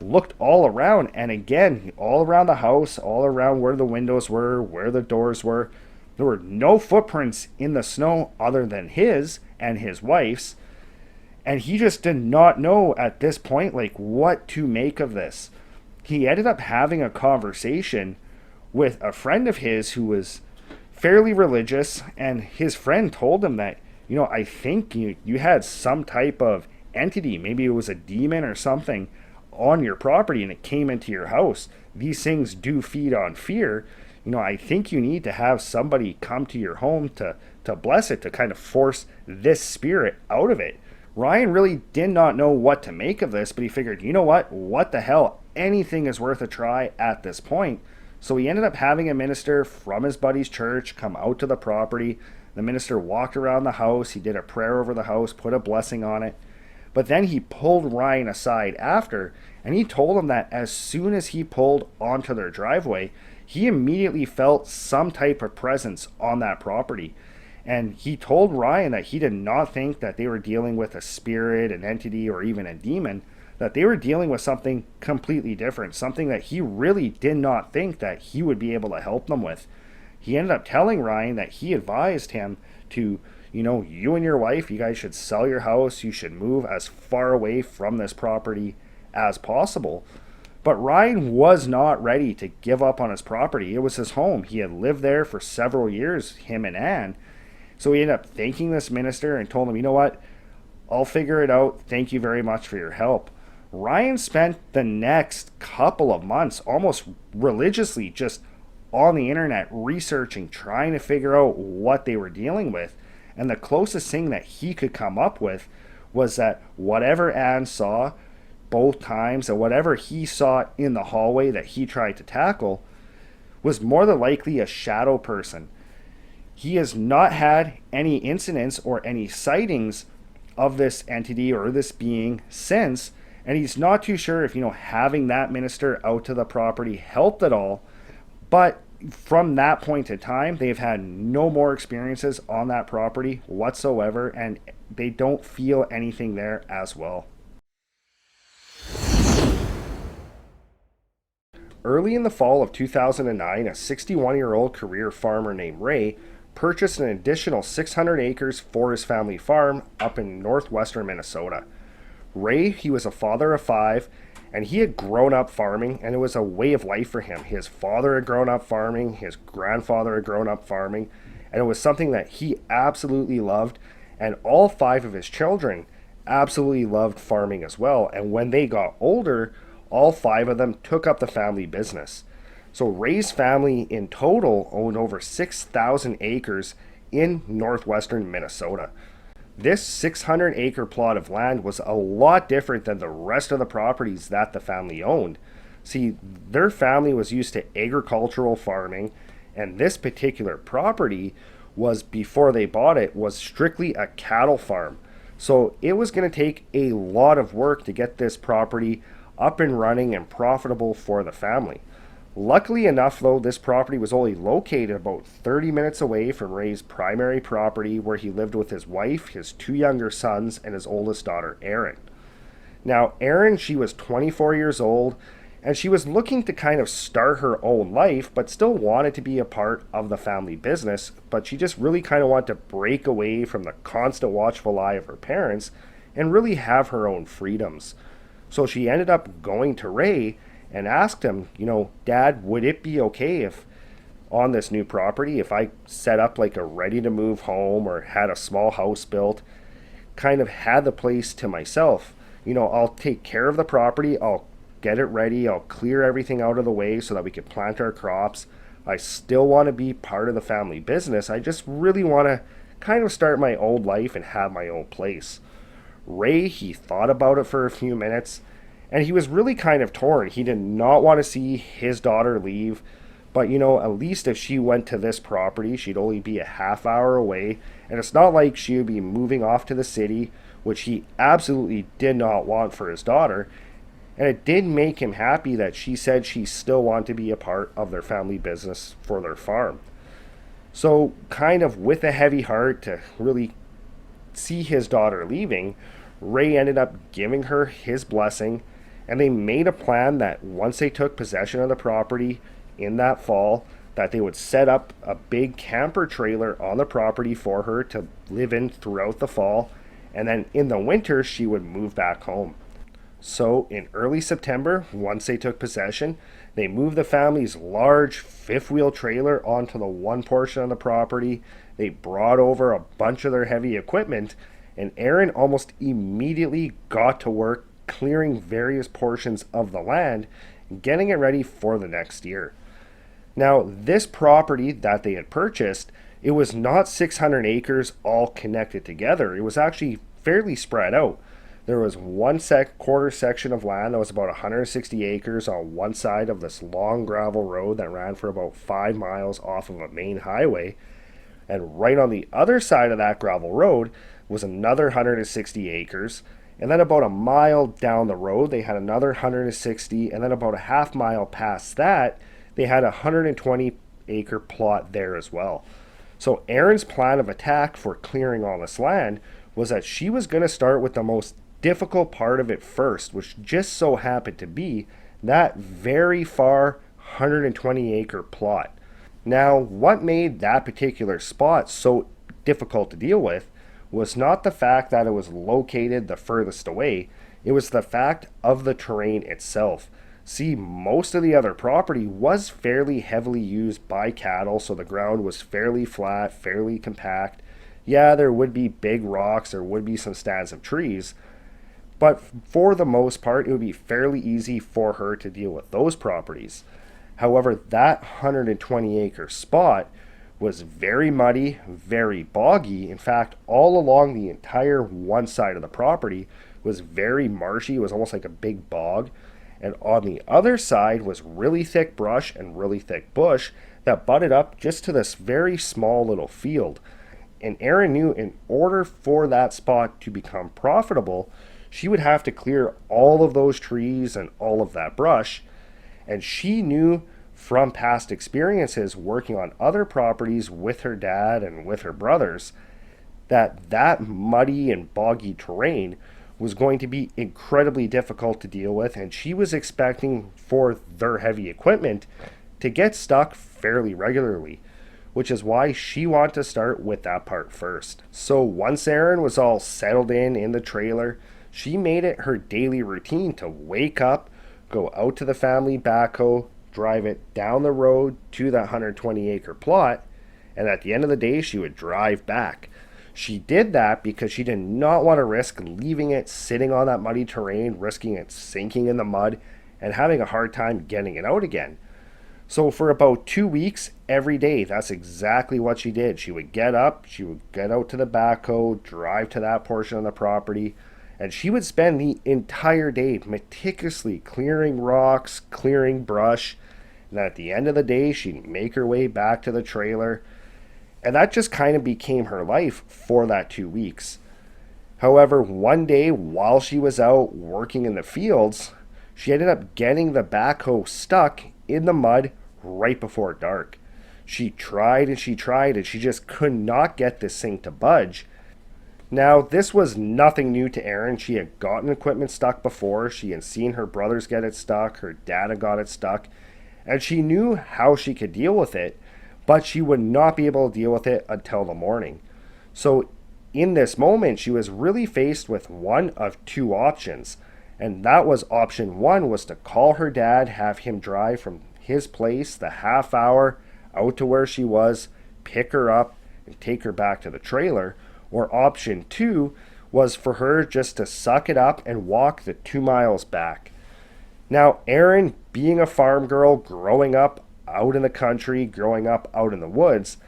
looked all around, and again, all around the house, all around where the windows were, where the doors were, there were no footprints in the snow other than his and his wife's. And he just did not know at this point, like, what to make of this. He ended up having a conversation with a friend of his who was fairly religious, and his friend told him that, I think you had some type of entity, maybe it was a demon or something, on your property, and it came into your house. These things do feed on fear. I think you need to have somebody come to your home to bless it, to kind of force this spirit out of it. Ryan really did not know what to make of this, but he figured, what the hell, anything is worth a try at this point. So he ended up having a minister from his buddy's church come out to the property. The minister walked around the house, he did a prayer over the house, put a blessing on it. But then he pulled Ryan aside after, and he told him that as soon as he pulled onto their driveway, he immediately felt some type of presence on that property. And he told Ryan that he did not think that they were dealing with a spirit, an entity, or even a demon, that they were dealing with something completely different, something that he really did not think that he would be able to help them with. He ended up telling Ryan that he advised him to, you and your wife, you guys should sell your house, you should move as far away from this property as possible. But Ryan was not ready to give up on his property. It was his home. He had lived there for several years, him and Anne. So he ended up thanking this minister and told him, you know what, I'll figure it out. Thank you very much for your help. Ryan spent the next couple of months almost religiously just on the internet researching, trying to figure out what they were dealing with. And the closest thing that he could come up with was that whatever Anne saw both times and whatever he saw in the hallway that he tried to tackle was more than likely a shadow person. He has not had any incidents or any sightings of this entity or this being since, and he's not too sure if, having that minister out to the property helped at all. But from that point in time, they've had no more experiences on that property whatsoever, and they don't feel anything there as well. Early in the fall of 2009, a 61-year-old career farmer named Ray purchased an additional 600 acres for his family farm up in northwestern Minnesota. Ray, he was a father of 5, and he had grown up farming, and it was a way of life for him. His father had grown up farming, his grandfather had grown up farming, and it was something that he absolutely loved, and all 5 of his children absolutely loved farming as well. And when they got older, all 5 of them took up the family business. So Ray's family in total owned over 6,000 acres in northwestern Minnesota. This 600-acre plot of land was a lot different than the rest of the properties that the family owned. See, their family was used to agricultural farming, and this particular property was, before they bought it, was strictly a cattle farm. So it was going to take a lot of work to get this property up and running and profitable for the family. Luckily enough, though, this property was only located about 30 minutes away from Ray's primary property, where he lived with his wife, his 2 younger sons, and his oldest daughter, Erin. Now, Erin, she was 24 years old, and she was looking to kind of start her own life, but still wanted to be a part of the family business, but she just really kind of wanted to break away from the constant watchful eye of her parents and really have her own freedoms. So she ended up going to Ray and asked him, Dad, would it be okay if on this new property, if I set up like a ready to move home or had a small house built, kind of had the place to myself? I'll take care of the property, I'll get it ready, I'll clear everything out of the way so that we can plant our crops. I still want to be part of the family business. I just really want to kind of start my own life and have my own place. Ray, he thought about it for a few minutes, and he was really kind of torn. He did not want to see his daughter leave, but at least if she went to this property, she'd only be a half hour away, and it's not like she would be moving off to the city, which he absolutely did not want for his daughter. And it did make him happy that she said she still wanted to be a part of their family business for their farm. So, kind of with a heavy heart to really see his daughter leaving, Ray ended up giving her his blessing, and they made a plan that once they took possession of the property in that fall, that they would set up a big camper trailer on the property for her to live in throughout the fall, and then in the winter she would move back home. So in early September, once they took possession, they moved the family's large fifth-wheel trailer onto the one portion of the property. They brought over a bunch of their heavy equipment, and Aaron almost immediately got to work clearing various portions of the land and getting it ready for the next year. Now, this property that they had purchased, it was not 600 acres all connected together. It was actually fairly spread out. There was one quarter section of land that was about 160 acres on one side of this long gravel road that ran for about 5 miles off of a main highway. And right on the other side of that gravel road was another 160 acres. And then about a mile down the road, they had another 160. And then about a half mile past that, they had a 120 acre plot there as well. So Erin's plan of attack for clearing all this land was that she was going to start with the most difficult part of it first, which just so happened to be that very far 120 acre plot. Now, what made that particular spot so difficult to deal with was not the fact that it was located the furthest away, it was the fact of the terrain itself. See, most of the other property was fairly heavily used by cattle, so the ground was fairly flat, fairly compact. Yeah, there would be big rocks, there would be some stands of trees, but for the most part, it would be fairly easy for her to deal with those properties. However, that 120 acre spot was very muddy, very boggy. In fact, all along the entire one side of the property was very marshy. It was almost like a big bog. And on the other side was really thick brush and really thick bush that butted up just to this very small little field. And Erin knew in order for that spot to become profitable, she would have to clear all of those trees and all of that brush. And she knew from past experiences working on other properties with her dad and with her brothers that that muddy and boggy terrain was going to be incredibly difficult to deal with, and she was expecting for their heavy equipment to get stuck fairly regularly, which is why she wanted to start with that part first. So once Erin was all settled in the trailer, she made it her daily routine to wake up, go out to the family backhoe, drive it down the road to that 120 acre plot, and at the end of the day she would drive back. She did that because she did not want to risk leaving it sitting on that muddy terrain, risking it sinking in the mud, and having a hard time getting it out again. So for about 2 weeks, every day, that's exactly what she did. She would get up, she would get out to the backhoe, drive to that portion of the property, and she would spend the entire day meticulously clearing rocks, clearing brush, and at the end of the day, she'd make her way back to the trailer. And that just kind of became her life for that 2 weeks. However, one day while she was out working in the fields, she ended up getting the backhoe stuck in the mud right before dark. She tried and she tried and she just could not get this thing to budge. Now, this was nothing new to Erin. She had gotten equipment stuck before. She had seen her brothers get it stuck. Her dad had got it stuck. And she knew how she could deal with it, but she would not be able to deal with it until the morning. So in this moment, she was really faced with one of two options. And that was option one, was to call her dad, have him drive from his place the half hour out to where she was, pick her up, and take her back to the trailer. Or option two was for her just to suck it up and walk the 2 miles back. Now, Erin, being a farm girl, growing up out in the country, growing up out in the woods,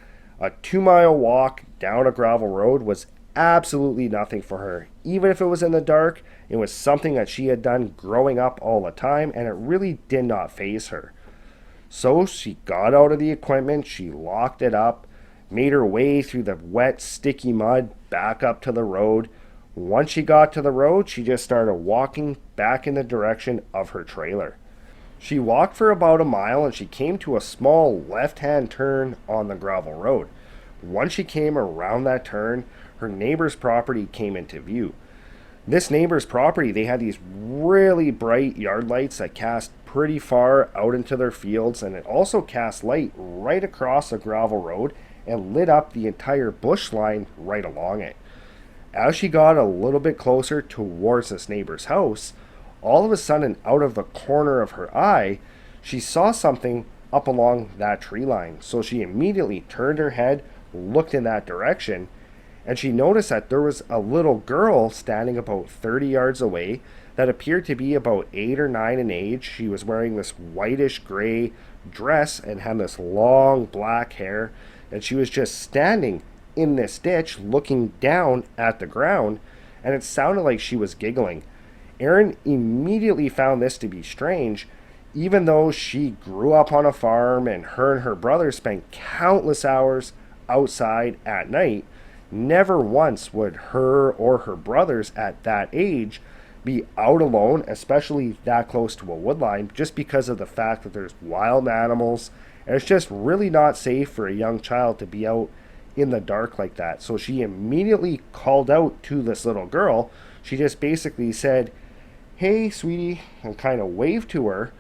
a 2 mile walk down a gravel road was absolutely nothing for her. Even if it was in the dark, it was something that she had done growing up all the time, and it really did not faze her. So she got out of the equipment, she locked it up, made her way through the wet, sticky mud back up to the road. Once she got to the road, she just started walking back in the direction of her trailer. She walked for about a mile and she came to a small left-hand turn on the gravel road. Once she came around that turn, her neighbor's property came into view. This neighbor's property, they had these really bright yard lights that cast pretty far out into their fields, and it also cast light right across the gravel road and lit up the entire bush line right along it. As she got a little bit closer towards this neighbor's house, all of a sudden, out of the corner of her eye, she saw something up along that tree line. So she immediately turned her head, looked in that direction, and she noticed that there was a little girl standing about 30 yards away that appeared to be about 8 or 9 in age. She was wearing this whitish gray dress and had this long black hair, and she was just standing in this ditch looking down at the ground, and it sounded like she was giggling. Erin immediately found this to be strange, even though she grew up on a farm and her brother spent countless hours outside at night. Never once would her or her brothers at that age be out alone, especially that close to a woodline, just because of the fact that there's wild animals, and it's just really not safe for a young child to be out in the dark like that. So she immediately called out to this little girl. She just basically said, "Hey, sweetie," and kind of waved to her.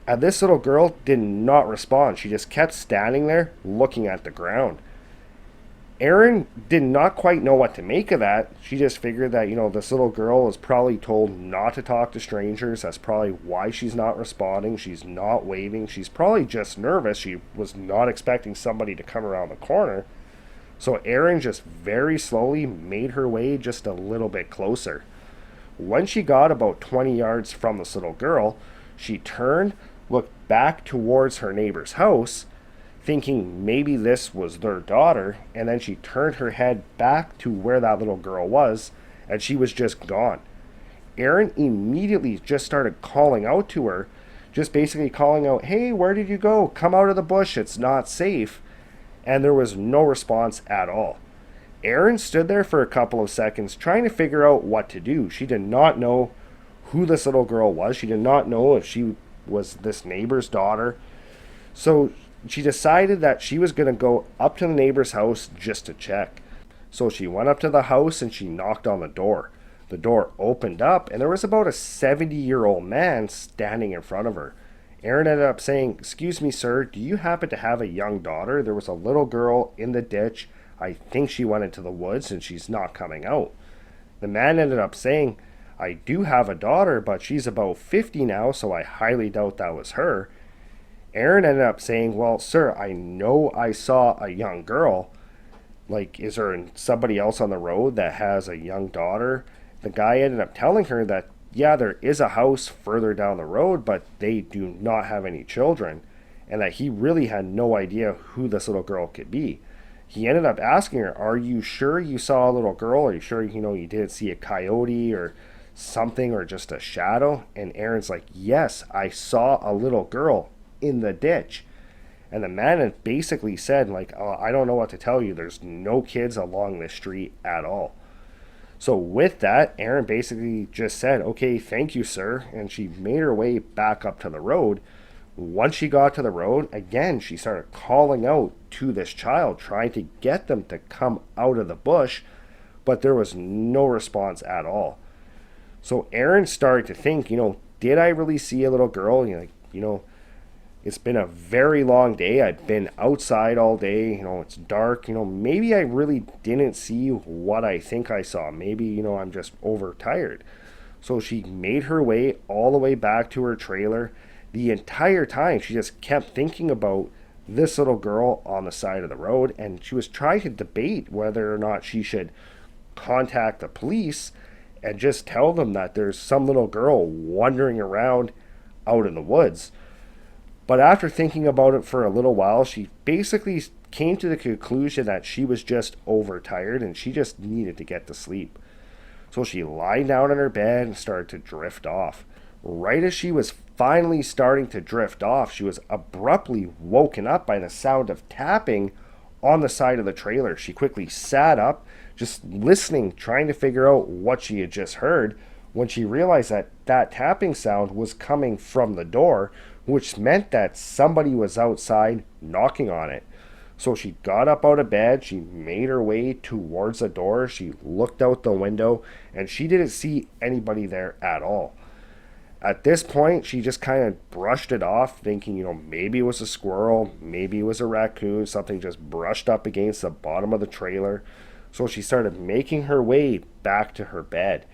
And this little girl did not respond. She just kept standing there looking at the ground. Erin did not quite know what to make of that. She just figured that, this little girl was probably told not to talk to strangers. That's probably why she's not responding. She's not waving. She's probably just nervous. She was not expecting somebody to come around the corner. So Erin just very slowly made her way just a little bit closer. When she got about 20 yards from this little girl, she turned, looked back towards her neighbor's house, thinking maybe this was their daughter, and then she turned her head back to where that little girl was, and she was just gone. Erin immediately just started calling out to her, just basically calling out, "Hey, where did you go? Come out of the bush, it's not safe." And there was no response at all. Erin stood there for a couple of seconds trying to figure out what to do. She did not know who this little girl was. She did not know if she was this neighbor's daughter. So she decided that she was going to go up to the neighbor's house just to check. So she went up to the house and she knocked on the door. The door opened up and there was about a 70-year-old man standing in front of her. Erin ended up saying, "Excuse me, sir, do you happen to have a young daughter? There was a little girl in the ditch. I think she went into the woods and she's not coming out." The man ended up saying, "I do have a daughter, but she's about 50 now, so I highly doubt that was her." Erin ended up saying, "Well, sir, I know I saw a young girl. Like, is there somebody else on the road that has a young daughter?" The guy ended up telling her that, yeah, there is a house further down the road, but they do not have any children, and that he really had no idea who this little girl could be. He ended up asking her, "Are you sure you saw a little girl? Are you sure, you didn't see a coyote or something or just a shadow?" And Erin's like, "Yes, I saw a little girl in the ditch." And the man had basically said, like, "Oh, I don't know what to tell you. There's no kids along this street at all." So with that, Erin basically just said, "Okay, thank you, sir." And she made her way back up to the road. Once she got to the road, again, she started calling out to this child, trying to get them to come out of the bush, but there was no response at all. So Erin started to think, did I really see a little girl? It's been a very long day. I've been outside all day. It's dark. Maybe I really didn't see what I think I saw. Maybe, I'm just overtired. So she made her way all the way back to her trailer. The entire time, she just kept thinking about this little girl on the side of the road, and she was trying to debate whether or not she should contact the police and just tell them that there's some little girl wandering around out in the woods. But after thinking about it for a little while, she basically came to the conclusion that she was just overtired and she just needed to get to sleep. So she lied down in her bed and started to drift off. Right as she was finally starting to drift off, she was abruptly woken up by the sound of tapping on the side of the trailer. She quickly sat up, just listening, trying to figure out what she had just heard, when she realized that that tapping sound was coming from the door, which meant that somebody was outside knocking on it. So she got up out of bed, she made her way towards the door, she looked out the window, and she didn't see anybody there at all. At this point, she just kind of brushed it off, thinking, maybe it was a squirrel, maybe it was a raccoon, something just brushed up against the bottom of the trailer. So she started making her way back to her bed.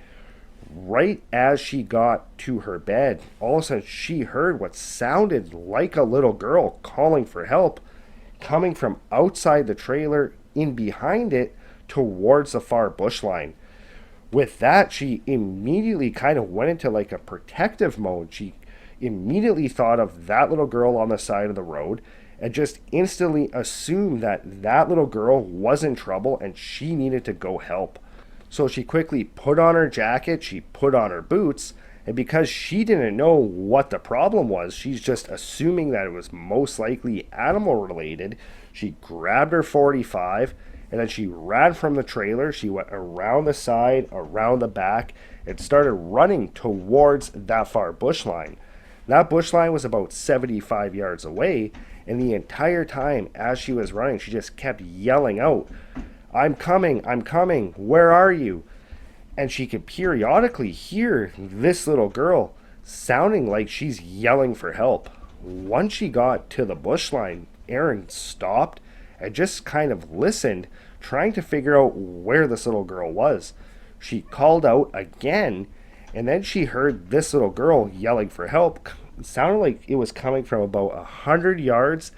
Right as she got to her bed, all of a sudden she heard what sounded like a little girl calling for help, coming from outside the trailer in behind it towards the far bush line. With that, she immediately kind of went into like a protective mode. She immediately thought of that little girl on the side of the road and just instantly assumed that that little girl was in trouble and she needed to go help. So she quickly put on her jacket, she put on her boots, and because she didn't know what the problem was, she's just assuming that it was most likely animal related. She grabbed her 45 and then she ran from the trailer. She went around the side, around the back, and started running towards that far bush line. That bush line was about 75 yards away, and the entire time as she was running, she just kept yelling out, I'm coming, where are you? And she could periodically hear this little girl sounding like she's yelling for help. Once she got to the bush line, Erin stopped and just kind of listened, trying to figure out where this little girl was. She called out again, and then she heard this little girl yelling for help. It sounded like it was coming from about 100 yards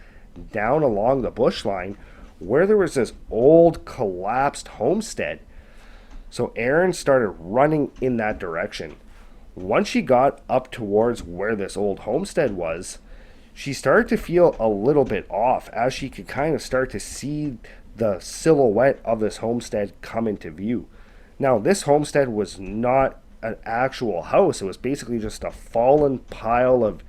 down along the bush line, where there was this old collapsed homestead. So Erin started running in that direction. Once she got up towards where this old homestead was, she started to feel a little bit off as she could kind of start to see the silhouette of this homestead come into view. Now, this homestead was not an actual house. It was basically just a fallen pile of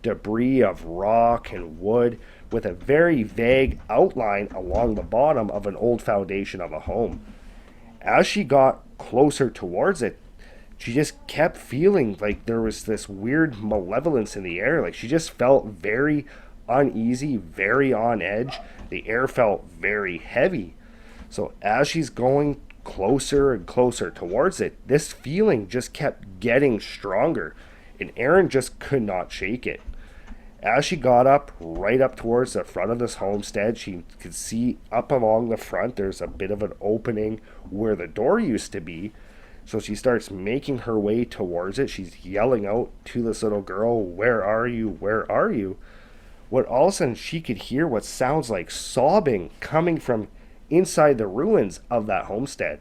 debris of rock and wood with a very vague outline along the bottom of an old foundation of a home. As she got closer towards it, she just kept feeling like there was this weird malevolence in the air. Like she just felt very uneasy, very on edge. The air felt very heavy. So as she's going closer and closer towards it, this feeling just kept getting stronger, and Erin just could not shake it. As she got up, right up towards the front of this homestead, she could see up along the front there's a bit of an opening where the door used to be. So she starts making her way towards it. She's yelling out to this little girl, where are you? Where are you? When all of a sudden she could hear what sounds like sobbing coming from inside the ruins of that homestead.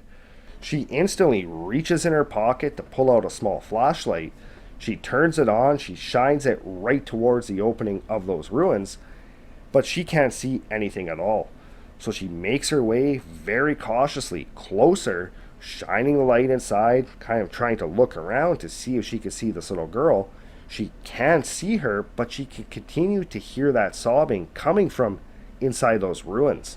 She instantly reaches in her pocket to pull out a small flashlight. She turns it on, she shines it right towards the opening of those ruins, but she can't see anything at all. So she makes her way very cautiously closer, shining the light inside, kind of trying to look around to see if she could see this little girl. She can't see her, but she can continue to hear that sobbing coming from inside those ruins.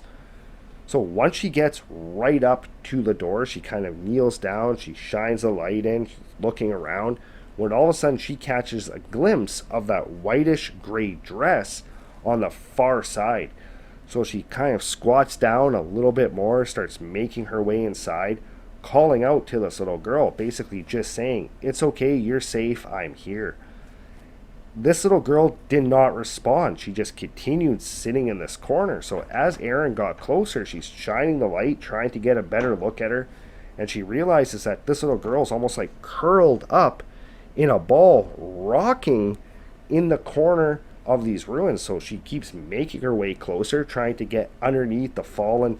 So once she gets right up to the door, she kind of kneels down, she shines the light in, looking around, when all of a sudden she catches a glimpse of that whitish gray dress on the far side. So she kind of squats down a little bit more, starts making her way inside, calling out to this little girl, basically just saying, it's okay, you're safe, I'm here. This little girl did not respond. She just continued sitting in this corner. So as Erin got closer, she's shining the light, trying to get a better look at her. and she realizes that this little girl's almost like curled up in a ball, rocking in the corner of these ruins. So she keeps making her way closer, trying to get underneath the fallen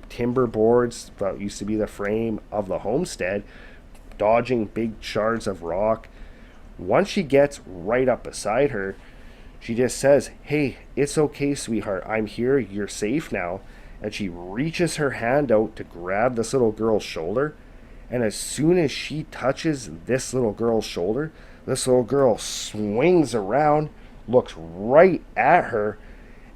timber boards that used to be the frame of the homestead, dodging big shards of rock. Once she gets right up beside her, she just says, "Hey, it's okay, sweetheart. I'm here. You're safe now." And she reaches her hand out to grab this little girl's shoulder. And as soon as she touches this little girl's shoulder, this little girl swings around, looks right at her,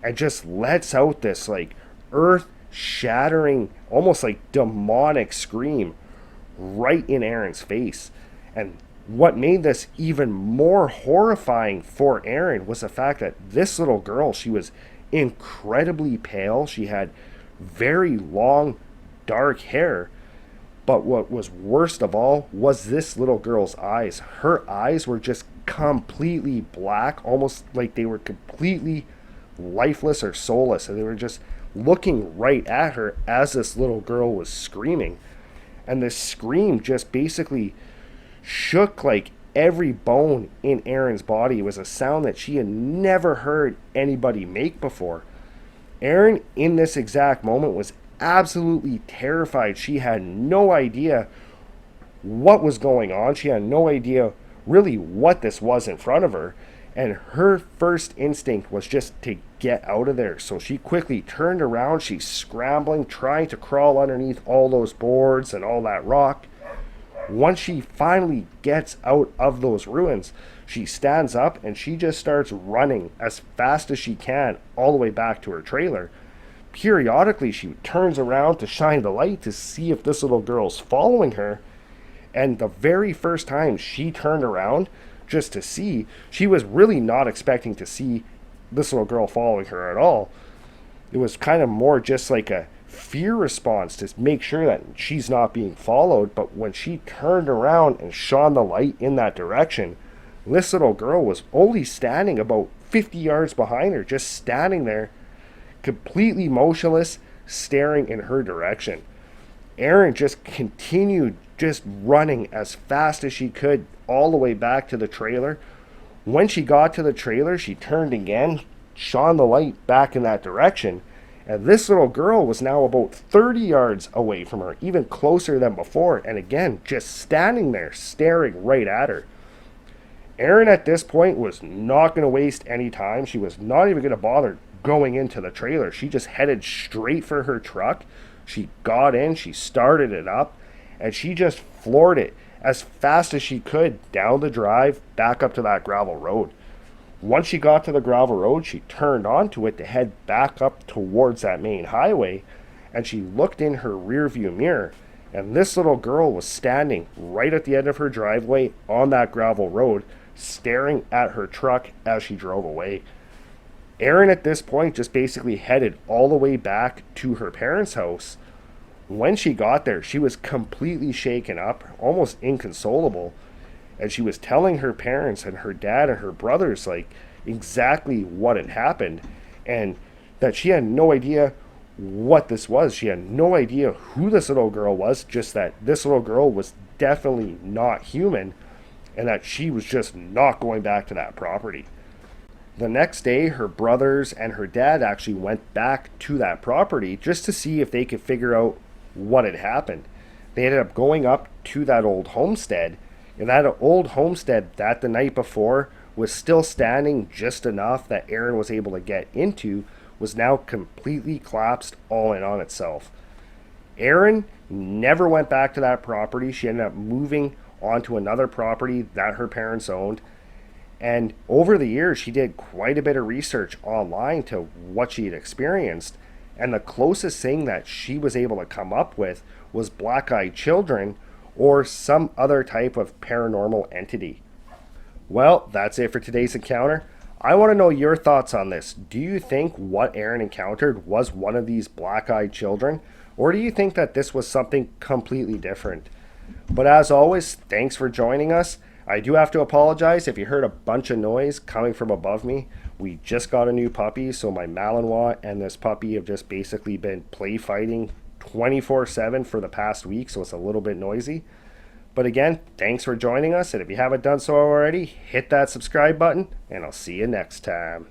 and just lets out this like earth shattering, almost like demonic scream right in Erin's face. And what made this even more horrifying for Erin was the fact that this little girl, she was incredibly pale. She had very long, dark hair. But what was worst of all was this little girl's eyes. Her eyes were just completely black, almost like they were completely lifeless or soulless. And they were just looking right at her as this little girl was screaming. And this scream just basically shook like every bone in Erin's body. It was a sound that she had never heard anybody make before. Erin, in this exact moment, was absolutely terrified. She had no idea what was going on. She had no idea really what this was in front of her. And her first instinct was just to get out of there. So she quickly turned around. She's scrambling, trying to crawl underneath all those boards and all that rock. Once she finally gets out of those ruins, she stands up and she just starts running as fast as she can all the way back to her trailer. Periodically, she turns around to shine the light to see if this little girl's following her. And the very first time she turned around just to see, she was really not expecting to see this little girl following her at all. It was kind of more just like a fear response to make sure that she's not being followed. But when she turned around and shone the light in that direction, this little girl was only standing about 50 yards behind her, just standing there, completely motionless, staring in her direction. Erin just continued just running as fast as she could all the way back to the trailer. When she got to the trailer, she turned again, shone the light back in that direction, and this little girl was now about 30 yards away from her, even closer than before, and again, just standing there, staring right at her. Erin at this point was not going to waste any time. She was not even going to bother going into the trailer. She just headed straight for her truck. She got in, she started it up, and she just floored it as fast as she could down the drive back up to that gravel road. Once she got to the gravel road, she turned onto it to head back up towards that main highway, and she looked in her rearview mirror, and this little girl was standing right at the end of her driveway on that gravel road, staring at her truck as she drove away. Erin at this point just basically headed all the way back to her parents' house. When she got there, she was completely shaken up, almost inconsolable, and she was telling her parents and her dad and her brothers like exactly what had happened, and that she had no idea what this was. She had no idea who this little girl was, just that this little girl was definitely not human, and that she was just not going back to that property. The next day, her brothers and her dad actually went back to that property just to see if they could figure out what had happened. They ended up going up to that old homestead, and that old homestead that the night before was still standing just enough that Erin was able to get into was now completely collapsed all in on itself. Erin never went back to that property. She ended up moving onto another property that her parents owned. And over the years, she did quite a bit of research online to what she had experienced. And the closest thing that she was able to come up with was black-eyed children or some other type of paranormal entity. Well, that's it for today's encounter. I want to know your thoughts on this. Do you think what Erin encountered was one of these black-eyed children? Or do you think that this was something completely different? But as always, thanks for joining us. I do have to apologize if you heard a bunch of noise coming from above me. We just got a new puppy, so my Malinois and this puppy have just basically been play fighting 24/7 for the past week, so it's a little bit noisy. But again, thanks for joining us, and if you haven't done so already, hit that subscribe button, and I'll see you next time.